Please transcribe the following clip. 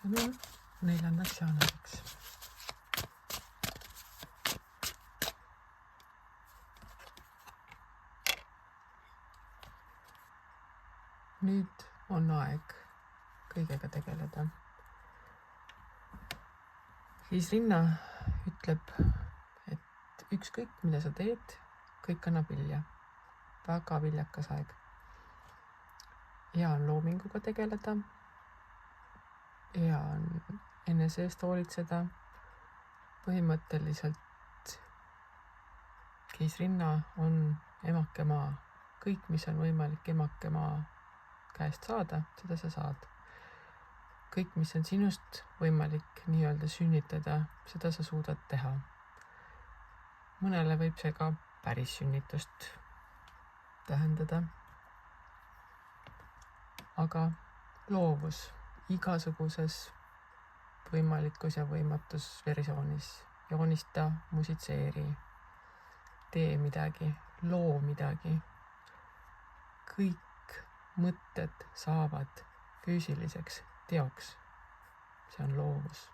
sõnum 4. jaanuariks. Nüüd on aeg kõigega tegeleda. Siis Rinna ütleb, et ükskõik, mida sa teed, kõik annab vilja. Väga viljakas aeg. Hea on loominguga tegeleda. Hea on enese eest hoolitseda. Põhimõtteliselt Keis Rinna on emake maa. Kõik, mis on võimalik emake maa käest saada, seda sa saad. Kõik, mis on sinust võimalik nii-öelda sünnitada, seda sa suudad teha. Mõnele võib see ka päris sünnitust tähendada. Aga loovus igasuguses võimalikus ja võimatus versioonis. Joonista, musitseeri, tee midagi, loo midagi. Kõik mõtted saavad füüsiliseks teoks. See on loovus.